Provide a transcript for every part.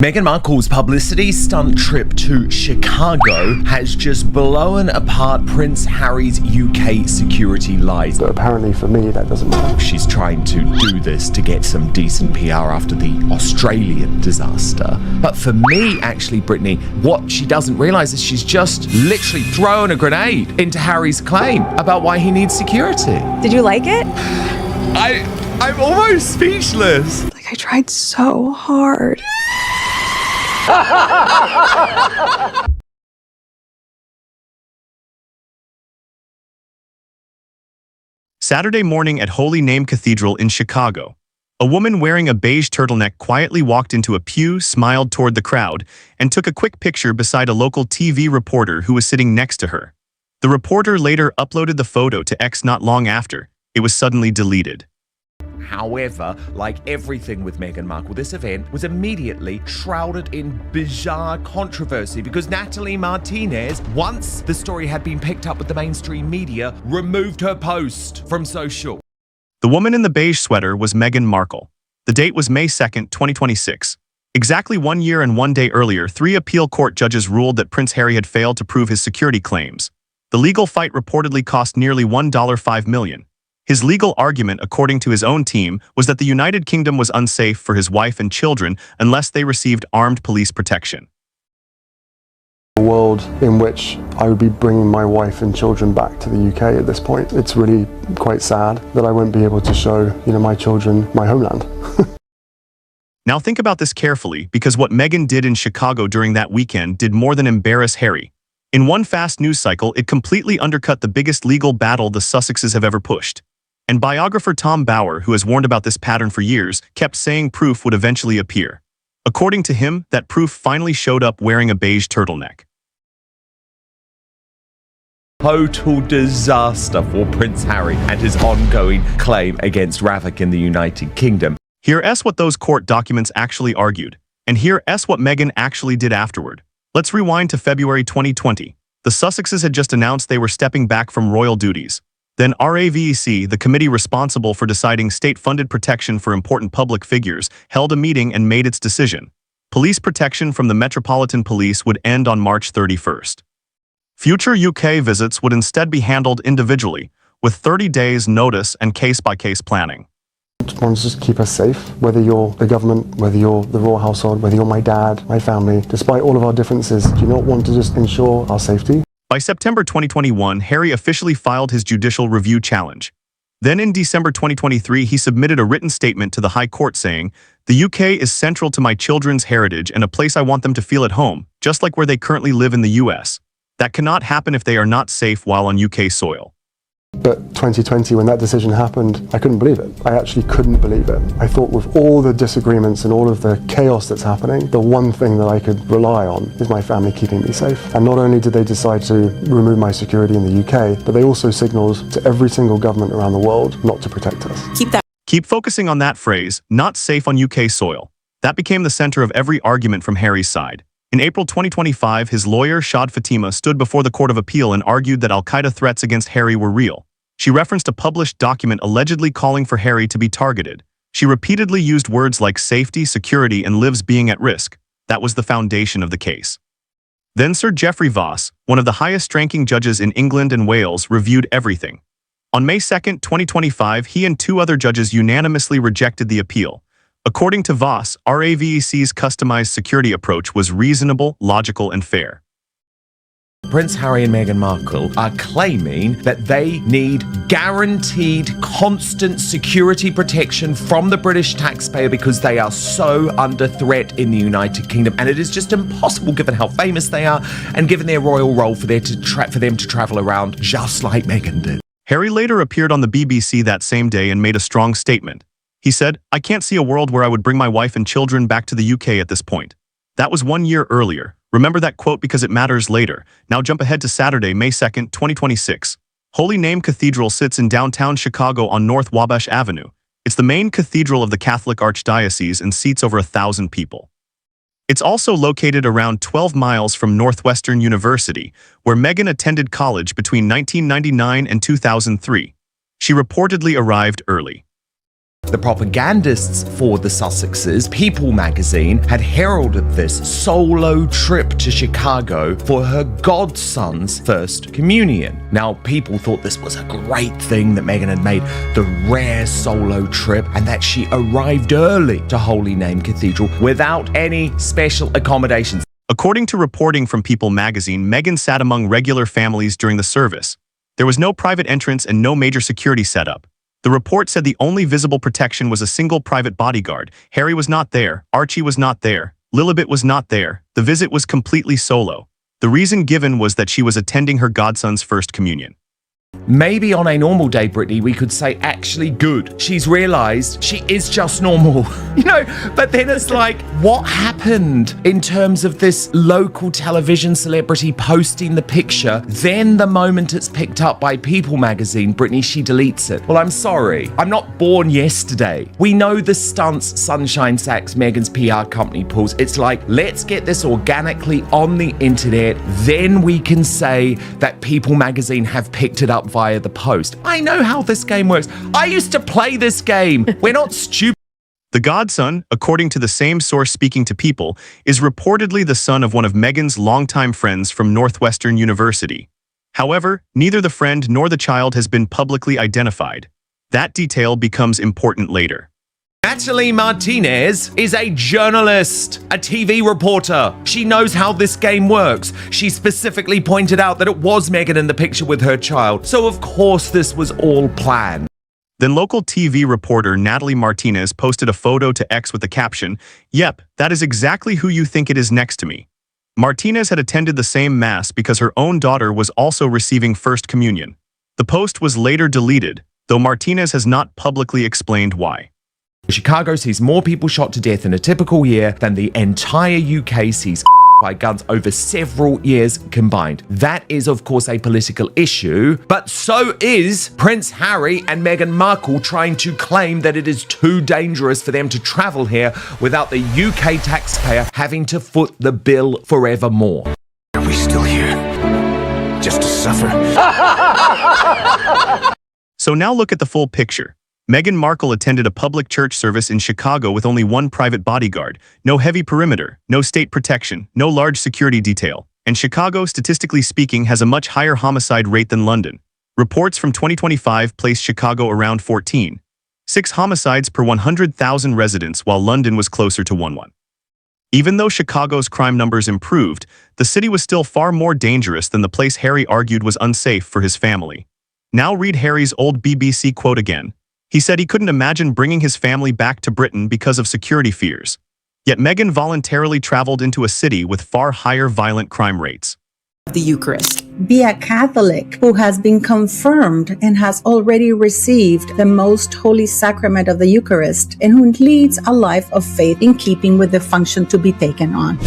Meghan Markle's publicity stunt trip to Chicago has just blown apart Prince Harry's UK security lies. But apparently for me, that doesn't matter. She's trying to do this to get some decent PR after the Australian disaster. But for me, actually, Brittany, what she doesn't realise is she's just literally thrown a grenade into Harry's claim about why he needs security. Did you like it? I'm almost speechless. I tried so hard. Saturday morning at Holy Name Cathedral in Chicago. A woman wearing a beige turtleneck quietly walked into a pew, smiled toward the crowd, and took a quick picture beside a local TV reporter who was sitting next to her. The reporter later uploaded the photo to X not long after. It was suddenly deleted. However, like everything with Meghan Markle, this event was immediately shrouded in bizarre controversy because Natalie Martinez, once the story had been picked up with the mainstream media, removed her post from social. The woman in the beige sweater was Meghan Markle. The date was May 2nd, 2026. Exactly 1 year and 1 day earlier, 3 appeal court judges ruled that Prince Harry had failed to prove his security claims. The legal fight reportedly cost nearly $1.5 million. His legal argument, according to his own team, was that the United Kingdom was unsafe for his wife and children unless they received armed police protection. A world in which I would be bringing my wife and children back to the UK at this point. It's really quite sad that I won't be able to show, my children my homeland. Now think about this carefully, because what Meghan did in Chicago during that weekend did more than embarrass Harry. In one fast news cycle, it completely undercut the biggest legal battle the Sussexes have ever pushed. And biographer Tom Bauer, who has warned about this pattern for years, kept saying proof would eventually appear. According to him, that proof finally showed up wearing a beige turtleneck. Total disaster for Prince Harry and his ongoing claim against Ravik in the United Kingdom. Here's what those court documents actually argued, and here's what Meghan actually did afterward. Let's rewind to February 2020. The Sussexes had just announced they were stepping back from royal duties. Then RAVEC, the committee responsible for deciding state-funded protection for important public figures, held a meeting and made its decision. Police protection from the Metropolitan Police would end on March 31st. Future UK visits would instead be handled individually, with 30 days notice and case-by-case planning. Just want to just keep us safe, whether you're the government, whether you're the royal household, whether you're my dad, my family. Despite all of our differences, do you not want to just ensure our safety? By September 2021, Harry officially filed his judicial review challenge. Then in December 2023, he submitted a written statement to the High Court saying, "The UK is central to my children's heritage and a place I want them to feel at home, just like where they currently live in the US. That cannot happen if they are not safe while on UK soil." But 2020, when that decision happened, I couldn't believe it. I actually couldn't believe it. I thought with all the disagreements and all of the chaos that's happening, the one thing that I could rely on is my family keeping me safe. And not only did they decide to remove my security in the UK, but they also signaled to every single government around the world not to protect us. Keep focusing on that phrase, not safe on UK soil. That became the center of every argument from Harry's side. In April 2025, his lawyer, Shad Fatima, stood before the Court of Appeal and argued that al-Qaeda threats against Harry were real. She referenced a published document allegedly calling for Harry to be targeted. She repeatedly used words like safety, security, and lives being at risk. That was the foundation of the case. Then Sir Geoffrey Voss, one of the highest-ranking judges in England and Wales, reviewed everything. On May 2nd, 2025, he and 2 other judges unanimously rejected the appeal. According to Voss, RAVEC's customized security approach was reasonable, logical, and fair. Prince Harry and Meghan Markle are claiming that they need guaranteed constant security protection from the British taxpayer because they are so under threat in the United Kingdom, and it is just impossible given how famous they are and given their royal role for them to travel around just like Meghan did. Harry later appeared on the BBC that same day and made a strong statement. He said, "I can't see a world where I would bring my wife and children back to the UK at this point." That was 1 year earlier. Remember that quote because it matters later. Now jump ahead to Saturday, May 2nd, 2026. Holy Name Cathedral sits in downtown Chicago on North Wabash Avenue. It's the main cathedral of the Catholic Archdiocese and seats over 1,000 people. It's also located around 12 miles from Northwestern University, where Meghan attended college between 1999 and 2003. She reportedly arrived early. The propagandists for the Sussexes, People magazine, had heralded this solo trip to Chicago for her godson's first communion. Now, people thought this was a great thing that Meghan had made the rare solo trip and that she arrived early to Holy Name Cathedral without any special accommodations. According to reporting from People magazine, Meghan sat among regular families during the service. There was no private entrance and no major security setup. The report said the only visible protection was a single private bodyguard. Harry was not there, Archie was not there, Lilibet was not there. The visit was completely solo. The reason given was that she was attending her godson's first communion. Maybe on a normal day, Brittany, we could say actually good. She's realized she is just normal, but then it's like, what happened in terms of this local television celebrity posting the picture? Then the moment it's picked up by People magazine, Brittany, she deletes it. Well, I'm sorry. I'm not born yesterday. We know the stunts Sunshine Sachs, Meghan's PR company, pulls. It's like, let's get this organically on the internet. Then we can say that People magazine have picked it up via the post. I know how this game works. I used to play this game. We're not stupid. The godson, according to the same source speaking to People, is reportedly the son of one of Meghan's longtime friends from Northwestern University. However, neither the friend nor the child has been publicly identified. That detail becomes important later. Natalie Martinez is a journalist, a TV reporter. She knows how this game works. She specifically pointed out that it was Meghan in the picture with her child. So of course this was all planned. Then local TV reporter Natalie Martinez posted a photo to X with the caption, "Yep, that is exactly who you think it is next to me." Martinez had attended the same mass because her own daughter was also receiving First Communion. The post was later deleted, though Martinez has not publicly explained why. Chicago sees more people shot to death in a typical year than the entire UK sees by guns over several years combined. That is, of course, a political issue, but so is Prince Harry and Meghan Markle trying to claim that it is too dangerous for them to travel here without the UK taxpayer having to foot the bill forevermore. Are we still here? Just to suffer? So now look at the full picture. Meghan Markle attended a public church service in Chicago with only one private bodyguard, no heavy perimeter, no state protection, no large security detail, and Chicago, statistically speaking, has a much higher homicide rate than London. Reports from 2025 place Chicago around 14.6 homicides per 100,000 residents, while London was closer to 1.1. Even though Chicago's crime numbers improved, the city was still far more dangerous than the place Harry argued was unsafe for his family. Now read Harry's old BBC quote again. He said he couldn't imagine bringing his family back to Britain because of security fears. Yet Meghan voluntarily traveled into a city with far higher violent crime rates. The Eucharist. Be a Catholic who has been confirmed and has already received the most holy sacrament of the Eucharist and who leads a life of faith in keeping with the function to be taken on.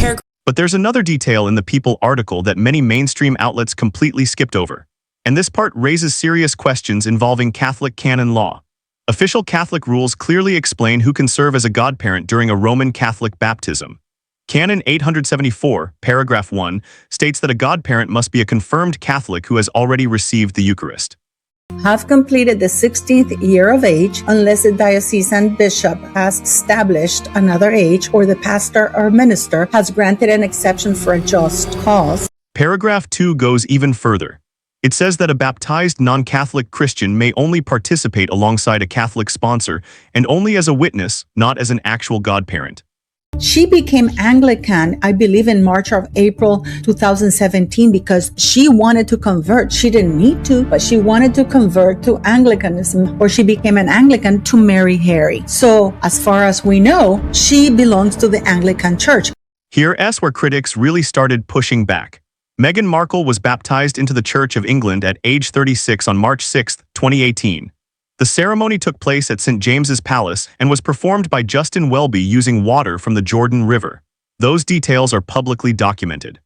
But there's another detail in the People article that many mainstream outlets completely skipped over. And this part raises serious questions involving Catholic canon law. Official Catholic rules clearly explain who can serve as a godparent during a Roman Catholic baptism. Canon 874, paragraph 1, states that a godparent must be a confirmed Catholic who has already received the Eucharist. Have completed the 16th year of age unless the diocesan bishop has established another age or the pastor or minister has granted an exception for a just cause. Paragraph 2 goes even further. It says that a baptized non-Catholic Christian may only participate alongside a Catholic sponsor and only as a witness, not as an actual godparent. She became Anglican, I believe, in March or April 2017 because she wanted to convert. She didn't need to, but she wanted to convert to Anglicanism, or she became an Anglican to marry Harry. So, as far as we know, she belongs to the Anglican Church. Here's where critics really started pushing back. Meghan Markle was baptized into the Church of England at age 36 on March 6, 2018. The ceremony took place at St. James's Palace and was performed by Justin Welby using water from the Jordan River. Those details are publicly documented.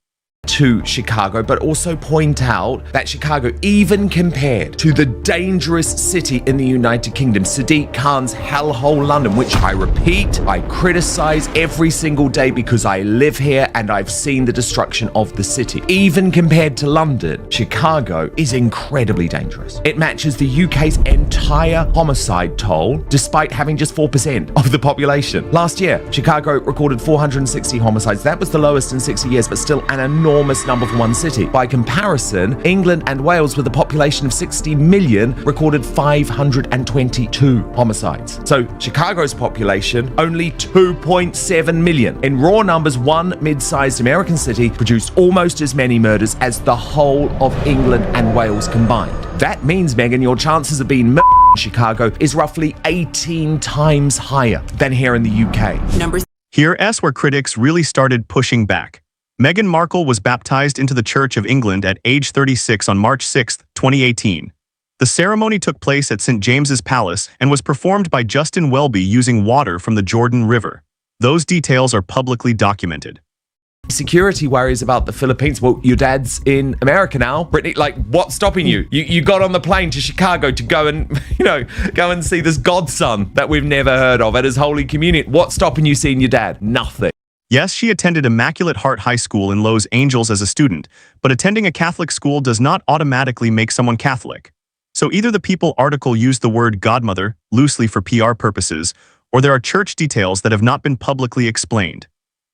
to Chicago, but also point out that Chicago, even compared to the dangerous city in the United Kingdom, Sadiq Khan's hellhole London, which I repeat, I criticize every single day because I live here and I've seen the destruction of the city. Even compared to London, Chicago is incredibly dangerous. It matches the UK's entire homicide toll, despite having just 4% of the population. Last year, Chicago recorded 460 homicides. That was the lowest in 60 years, but still an enormous number for one city. By comparison, England and Wales, with a population of 60 million, recorded 522 homicides. So Chicago's population, only 2.7 million. In raw numbers, one mid-sized American city produced almost as many murders as the whole of England and Wales combined. That means, Meghan, your chances of being murdered in Chicago is roughly 18 times higher than here in the UK. Here's where critics really started pushing back. Meghan Markle was baptized into the Church of England at age 36 on March 6, 2018. The ceremony took place at St. James's Palace and was performed by Justin Welby using water from the Jordan River. Those details are publicly documented. Security worries about the Philippines. Well, your dad's in America now. Brittany, like, what's stopping you? You got on the plane to Chicago to go and, go and see this godson that we've never heard of at his Holy Communion. What's stopping you seeing your dad? Nothing. Yes, she attended Immaculate Heart High School in Los Angeles as a student, but attending a Catholic school does not automatically make someone Catholic. So either the People article used the word godmother loosely for PR purposes, or there are church details that have not been publicly explained.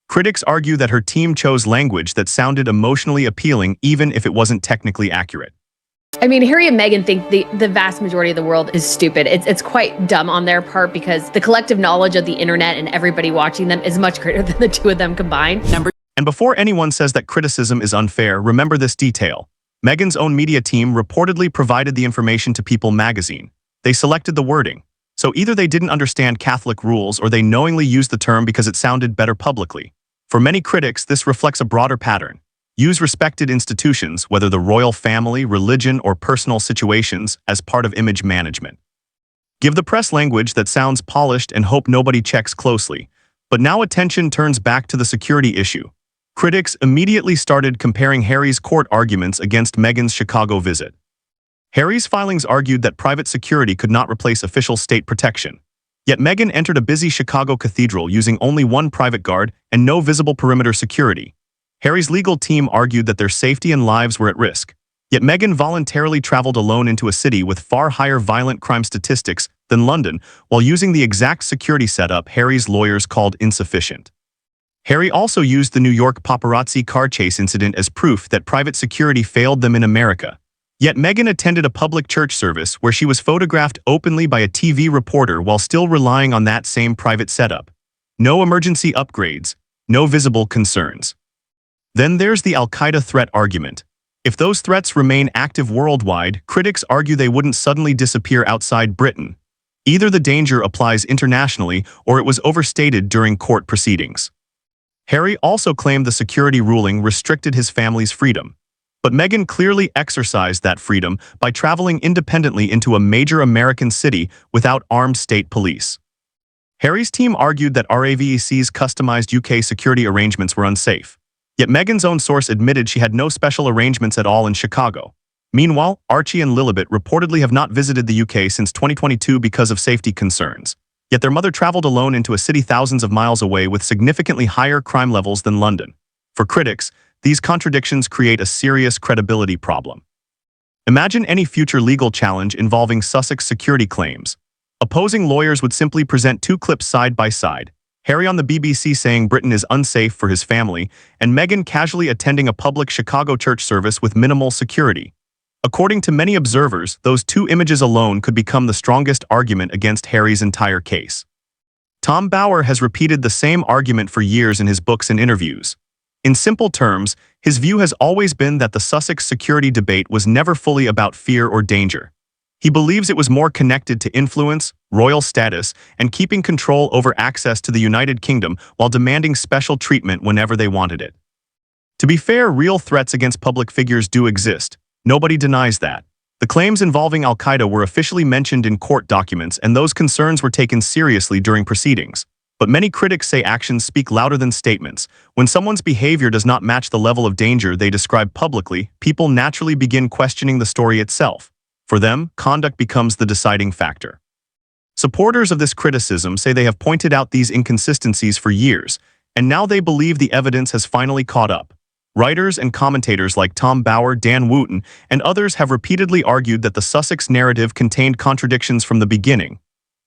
Critics argue that her team chose language that sounded emotionally appealing even if it wasn't technically accurate. I mean, Harry and Meghan think the vast majority of the world is stupid. It's quite dumb on their part because the collective knowledge of the internet and everybody watching them is much greater than the two of them combined. And before anyone says that criticism is unfair, remember this detail. Meghan's own media team reportedly provided the information to People magazine. They selected the wording. So either they didn't understand Catholic rules or they knowingly used the term because it sounded better publicly. For many critics, this reflects a broader pattern. Use respected institutions, whether the royal family, religion, or personal situations, as part of image management. Give the press language that sounds polished and hope nobody checks closely. But now attention turns back to the security issue. Critics immediately started comparing Harry's court arguments against Meghan's Chicago visit. Harry's filings argued that private security could not replace official state protection. Yet Meghan entered a busy Chicago cathedral using only one private guard and no visible perimeter security. Harry's legal team argued that their safety and lives were at risk. Yet Meghan voluntarily traveled alone into a city with far higher violent crime statistics than London while using the exact security setup Harry's lawyers called insufficient. Harry also used the New York paparazzi car chase incident as proof that private security failed them in America. Yet Meghan attended a public church service where she was photographed openly by a TV reporter while still relying on that same private setup. No emergency upgrades, no visible concerns. Then there's the Al-Qaeda threat argument. If those threats remain active worldwide, critics argue they wouldn't suddenly disappear outside Britain. Either the danger applies internationally or it was overstated during court proceedings. Harry also claimed the security ruling restricted his family's freedom. But Meghan clearly exercised that freedom by traveling independently into a major American city without armed state police. Harry's team argued that RAVEC's customized UK security arrangements were unsafe. Yet Meghan's own source admitted she had no special arrangements at all in Chicago. Meanwhile, Archie and Lilibet reportedly have not visited the UK since 2022 because of safety concerns. Yet their mother traveled alone into a city thousands of miles away with significantly higher crime levels than London. For critics, these contradictions create a serious credibility problem. Imagine any future legal challenge involving Sussex security claims. Opposing lawyers would simply present two clips side by side. Harry on the BBC saying Britain is unsafe for his family, and Meghan casually attending a public Chicago church service with minimal security. According to many observers, those two images alone could become the strongest argument against Harry's entire case. Tom Bauer has repeated the same argument for years in his books and interviews. In simple terms, his view has always been that the Sussex security debate was never fully about fear or danger. He believes it was more connected to influence, royal status, and keeping control over access to the United Kingdom while demanding special treatment whenever they wanted it. To be fair, real threats against public figures do exist. Nobody denies that. The claims involving Al-Qaeda were officially mentioned in court documents, and those concerns were taken seriously during proceedings. But many critics say actions speak louder than statements. When someone's behavior does not match the level of danger they describe publicly, people naturally begin questioning the story itself. For them, conduct becomes the deciding factor. Supporters of this criticism say they have pointed out these inconsistencies for years, and now they believe the evidence has finally caught up. Writers and commentators like Tom Bauer, Dan Wooten, and others have repeatedly argued that the Sussex narrative contained contradictions from the beginning.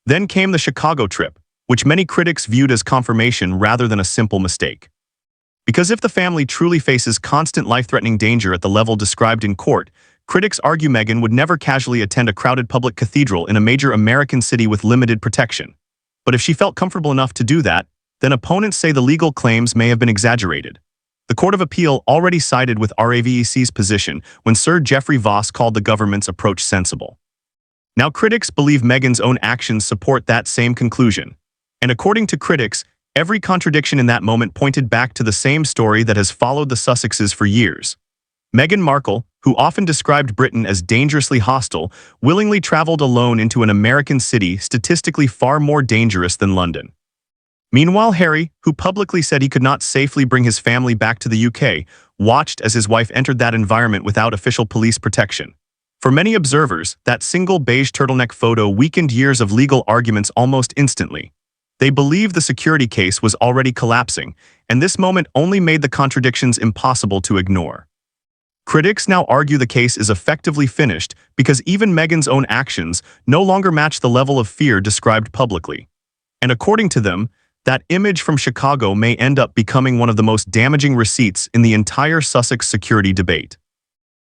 Then came the Chicago trip, which many critics viewed as confirmation rather than a simple mistake. Because if the family truly faces constant life-threatening danger at the level described in court, critics argue Meghan would never casually attend a crowded public cathedral in a major American city with limited protection. But if she felt comfortable enough to do that, then opponents say the legal claims may have been exaggerated. The Court of Appeal already sided with RAVEC's position when Sir Geoffrey Voss called the government's approach sensible. Now critics believe Meghan's own actions support that same conclusion. And according to critics, every contradiction in that moment pointed back to the same story that has followed the Sussexes for years. Meghan Markle, who often described Britain as dangerously hostile, willingly traveled alone into an American city statistically far more dangerous than London. Meanwhile, Harry, who publicly said he could not safely bring his family back to the UK, watched as his wife entered that environment without official police protection. For many observers, that single beige turtleneck photo weakened years of legal arguments almost instantly. They believed the security case was already collapsing, and this moment only made the contradictions impossible to ignore. Critics now argue the case is effectively finished because even Meghan's own actions no longer match the level of fear described publicly. And according to them, that image from Chicago may end up becoming one of the most damaging receipts in the entire Sussex security debate.